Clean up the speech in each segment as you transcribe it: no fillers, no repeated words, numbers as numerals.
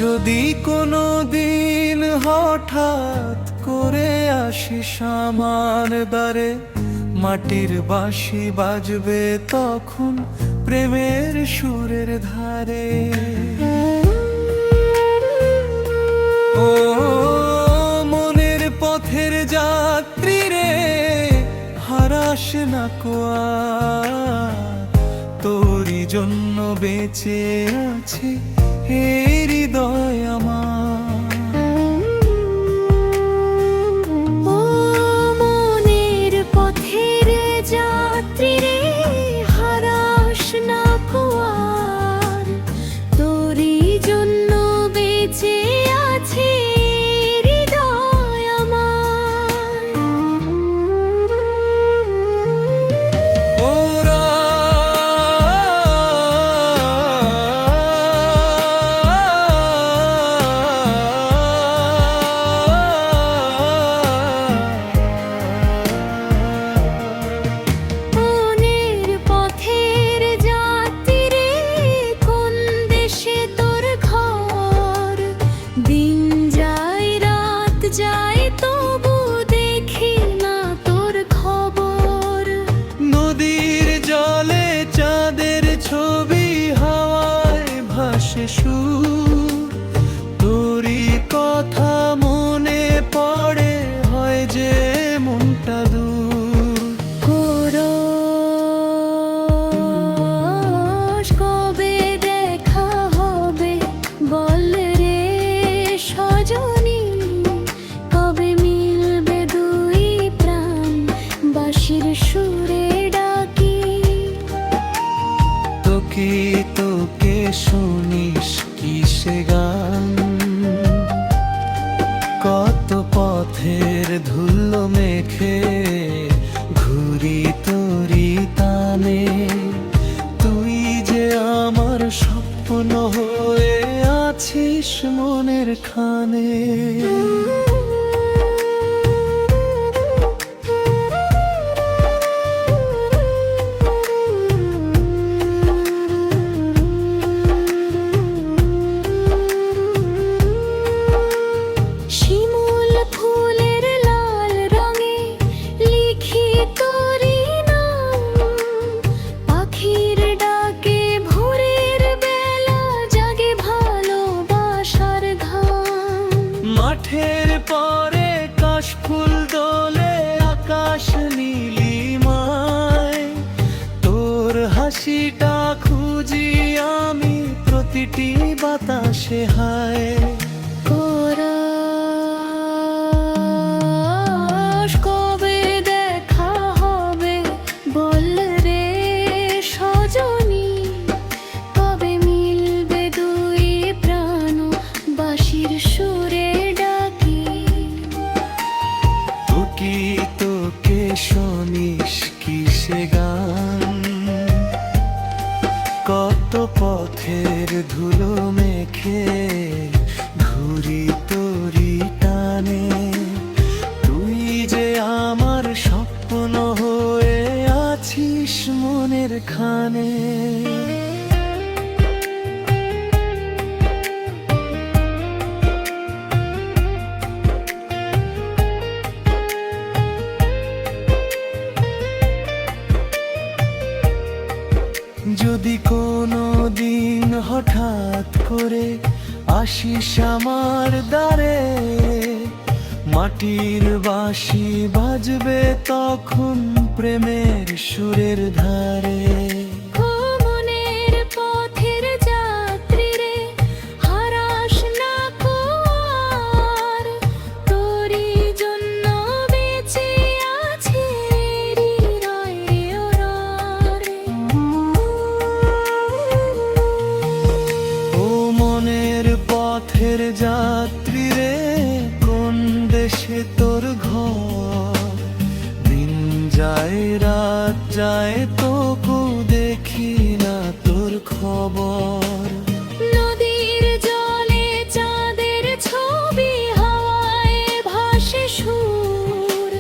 যদি কোনো দিন হঠাৎ করে আসিস আমার দ্বারে, মাটির বাঁশি বাজবে তখন প্রেমের সুরের ধারে। ও মনের পথের যাত্রী রে, হারাস না কোয়া, তোরই জন্য বেঁচে আছে এই হৃদয় আমার। ও মনের পথের যাত্রী রে, হারাস না কোয়ার, তোরই জন্য বেঁচে আছে হৃদয় আমার। ওরা মনের পথের যাত্রী রে, কোন দেশে তোর ঘর? দিন যায় রাত যায় তবু দেখি না তোর খবর। নদীর জলে চাঁদের ছবি হাওয়ায় ভাসে সুর, তোরই কথা মনে পড়ে হয় যে মনটা দূর। কোরস কবে দেখা হবে বল রে সজনী, কবে মিলবে দুই প্রাণ বাঁশির সুরে ডাকি। তোকে তোকে শুনিস কিসে গান, কত পথের ধুলো মেখে ঘুরি তোরি টানে। তুই যে আমার স্বপ্ন হয়ে আছিস মনের খানে। শিমুল ফুলের লাল রঙে লিখি তোরি নাম, পাখির ডাকে ভোরের বেলা জাগে ভালোবাসার ঘাম। মাঠের পরে কাশফুল দোলে আকাশ নীলিমায়, তোর হাসিটা খুঁজি আমি প্রতিটি বাতাসে হায়। কোরস কবে দেখা হবে বল রে সজনী, কবে মিলবে দুই প্রাণ বাঁশির সুরে ডাকি। তোকে তোকে শুনিস কিসে গান, কত পথের ধুলো মেখে ঘুরি তোরি টানে। তুই যে আমার স্বপ্ন হয়ে আছিস মনের খানে। যদি কোনো দিন হঠাৎ করে আসিস আমার দ্বারে, মাটির বাঁশি বাজবে তখন প্রেমের সুরের ধারে। ও মনের পথের যাত্রী রে, হারাস না কোয়ার, তোরই জন্য বেঁচে আছে হৃদয়ে ওরারে। ও মনের পথের যাত্রী রে, কোন দেশে তোর ঘর? দিন যায় রাত যায় তবু দেখি না তোর খবর। নদীর জলে চাঁদের ছবি হাওয়ায় ভাসে সুর,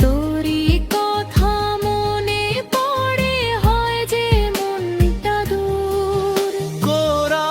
তোরই কথা মনে পড়ে হয় যে মনটা দূর। কোরা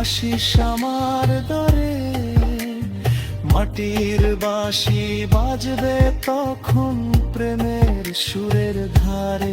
আসিস আমার দরে, মাটির বাঁশি বাজবে তখন প্রেমের সুরের ধারে।